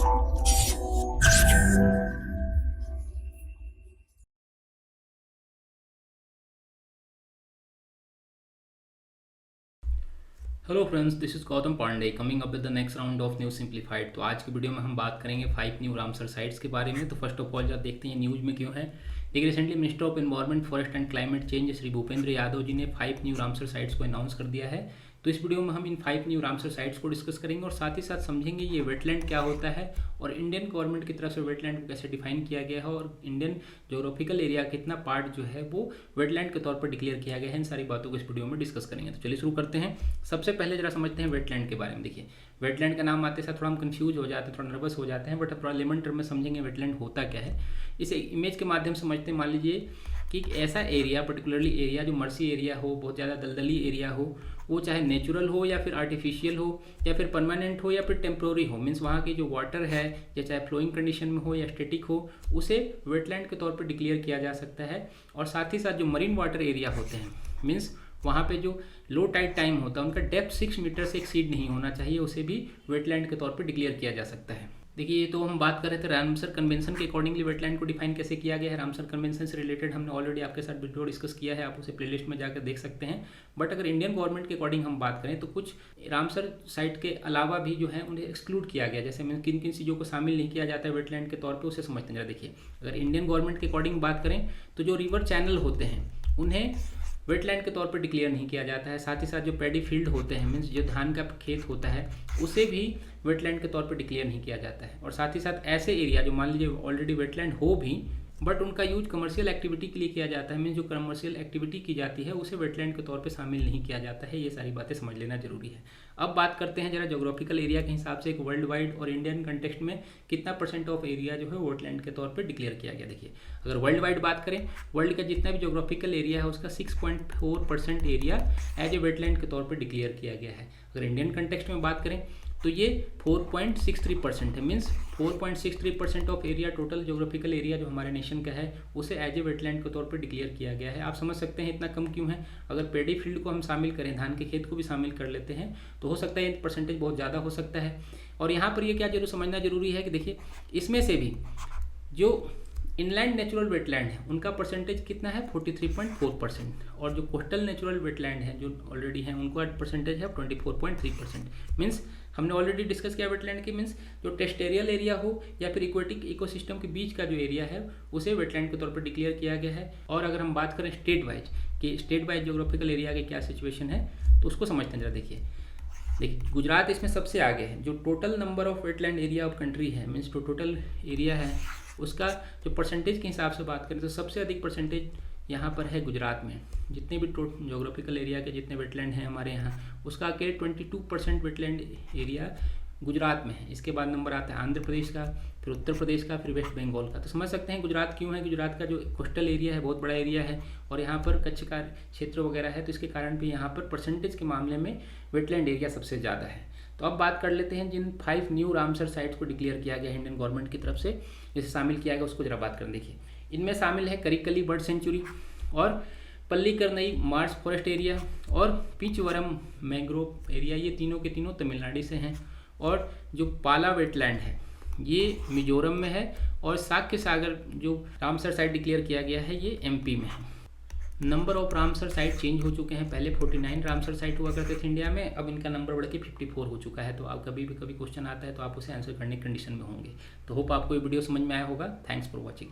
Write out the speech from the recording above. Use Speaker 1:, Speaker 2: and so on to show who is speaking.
Speaker 1: Hello friends, this is Gautam Pandey coming up with the next round of news simplified. तो आज की video में हम बात करेंगे 5 न्यू रामसर साइट्स के बारे में। तो फर्स्ट ऑफ ऑल जब देखते हैं न्यूज़ में क्यों है। देखिए, recently minister of environment, forest and climate change Shri Bhupendra Yadav ji ने 5 न्यू रामसर साइट्स को अनाउंस कर दिया है। तो इस वीडियो में हम इन 5 न्यू रामसर साइट्स को डिस्कस करेंगे और साथ ही साथ समझेंगे ये वेटलैंड क्या होता है और इंडियन गवर्नमेंट की तरफ से वेटलैंड को कैसे डिफाइन किया गया है और इंडियन जोग्राफिकल एरिया कितना पार्ट जो है वो वेटलैंड के तौर पर डिक्लेयर किया गया है। इन सारी बातों को इस वीडियो में डिस्कस करेंगे। तो चलिए शुरू करते हैं। सबसे पहले जरा समझते हैं वेटलैंड के बारे में। देखिए, वेटलैंड का नाम आते साथ थोड़ा हम कंफ्यूज हो जाते हैं, थोड़ा नर्वस हो जाते हैं, बट थोड़ा लेमन टर्म में समझेंगे वेटलैंड होता क्या है। इस इमेज के माध्यम से समझते हैं। मान लीजिए कि एक ऐसा एरिया, पर्टिकुलरली एरिया जो मर्सी एरिया हो, बहुत ज़्यादा दलदली एरिया हो, वो चाहे नेचुरल हो या फिर आर्टिफिशियल हो या फिर परमानेंट हो या फिर टेम्प्रोरी हो, मीन्स वहाँ की जो वाटर है या चाहे फ्लोइंग कंडीशन में हो या स्टेटिक हो, उसे वेटलैंड के तौर पर डिक्लेयर किया जा सकता है। और साथ ही साथ जो मरीन वाटर एरिया होते हैं, मीन्स वहाँ पे जो लो टाइड टाइम होता है उनका डेप्थ 6 मीटर से एक्सीड नहीं होना चाहिए, उसे भी वेटलैंड के तौर पर डिक्लेयर किया जा सकता है। देखिए, ये तो हम बात कर रहे थे रामसर कन्वेंशन के अकॉर्डिंगली वेटलैंड को डिफाइन कैसे किया गया है। रामसर कन्वेंशन से रिलेटेड हमने ऑलरेडी आपके साथ वीडियो डिस्कस किया है, आप उसे प्लेलिस्ट में जाकर देख सकते हैं। बट अगर इंडियन गवर्नमेंट के अकॉर्डिंग हम बात करें तो कुछ रामसर साइट के अलावा भी जो है उन्हें एक्सक्लूड किया गया। जैसे में किन किन चीज़ों को शामिल नहीं किया जाता है वेटलैंड के तौर पर, उसे समझते हैं। देखिए, अगर इंडियन गवर्नमेंट के अकॉर्डिंग बात करें तो जो रिवर चैनल होते हैं उन्हें वेटलैंड के तौर पर डिक्लेयर नहीं किया जाता है। साथ ही साथ जो पैडी फील्ड होते हैं, मीन्स जो धान का खेत होता है, उसे भी वेटलैंड के तौर पर डिक्लेयर नहीं किया जाता है। और साथ ही साथ ऐसे एरिया जो मान लीजिए ऑलरेडी वेटलैंड हो भी बट उनका यूज कमर्शियल एक्टिविटी के लिए किया जाता है, मीन्स जो कमर्शियल एक्टिविटी की जाती है उसे वेटलैंड के तौर पे शामिल नहीं किया जाता है। ये सारी बातें समझ लेना जरूरी है। अब बात करते हैं जरा ज्योग्राफिकल एरिया के हिसाब से एक वर्ल्ड वाइड और इंडियन कंटेक्स्ट में कितना परसेंट ऑफ एरिया जो है वेटलैंड के तौर पे डिक्लेयर किया गया। देखिए, अगर वर्ल्ड वाइड बात करें, वर्ल्ड का जितना भी ज्योग्राफिकल एरिया है उसका 6.4% एरिया एज ए वेटलैंड के तौर पर डिक्लेयर किया गया है। अगर इंडियन कंटेक्स्ट में बात करें तो ये 4.63% है, means 4.63% of area, total geographical area जो हमारे नेशन का है उसे एज ए वेटलैंड के तौर पर डिक्लेयर किया गया है। आप समझ सकते हैं इतना कम क्यों है। अगर पेडी फील्ड को हम शामिल करें, धान के खेत को भी शामिल कर लेते हैं, तो हो सकता है ये परसेंटेज बहुत ज़्यादा हो सकता है। और यहाँ पर ये क्या जरूर समझना जरूरी है कि देखिए, इसमें से भी जो इनलैंड नेचुरल वेटलैंड है उनका परसेंटेज कितना है, 43.4%। और जो कोस्टल नेचुरल वेटलैंड है जो ऑलरेडी है उनका परसेंटेज है 24.3%। मीन्स हमने ऑलरेडी डिस्कस किया वेटलैंड की, मीन्स जो टेस्टेरियल एरिया हो या फिर इक्वेटिक इकोसिस्टम के बीच का जो एरिया है उसे वेटलैंड के तौर पर डिक्लेयर किया गया है। और अगर हम बात करें स्टेट वाइज कि स्टेट वाइज ज्योग्राफिकल एरिया के क्या सिचुएशन है, तो उसको समझते हैं जरा। देखिए, गुजरात इसमें सबसे आगे है। जो total number of wetland area of country है, मीन्स जो टोटल एरिया है उसका जो परसेंटेज के हिसाब से बात करें तो सबसे अधिक परसेंटेज यहाँ पर है गुजरात में। जितने भी ज्योग्राफिकल एरिया के जितने वेटलैंड हैं हमारे यहाँ, उसका के 22% वेटलैंड एरिया गुजरात में है। इसके बाद नंबर आता है आंध्र प्रदेश का, फिर उत्तर प्रदेश का, फिर वेस्ट बंगाल का। तो समझ सकते हैं गुजरात क्यों है। गुजरात का जो कोस्टल एरिया है बहुत बड़ा एरिया है और यहाँ पर कच्छ का क्षेत्र वगैरह है, तो इसके कारण भी यहाँ पर परसेंटेज के मामले में वेटलैंड एरिया सबसे ज़्यादा है। तो अब बात कर लेते हैं जिन 5 न्यू रामसर साइट्स को डिक्लेयर किया गया है इंडियन गवर्नमेंट की तरफ से, जिसे शामिल किया गया उसको जरा बात करें। देखिए, इनमें शामिल है करिकली बर्ड सेंचुरी और पल्लीकरनई मार्स फॉरेस्ट एरिया और पिचवरम मैंग्रोव एरिया। ये तीनों के तीनों तमिलनाडु से हैं। और जो पाला वेटलैंड है ये मिजोरम में है। और साक्य सागर जो रामसर साइट डिक्लेयर किया गया है ये एमपी में है। Number of Ramsar site change हो चुके हैं। पहले 49 रामसर साइट हुआ करते थे इंडिया में, अब इनका नंबर बढ़ के 54 हो चुका है। तो आप कभी क्वेश्चन आता है तो आप उसे आंसर करने की कंडीशन में होंगे। तो होप आपको ये वीडियो समझ में आया होगा। Thanks for watching.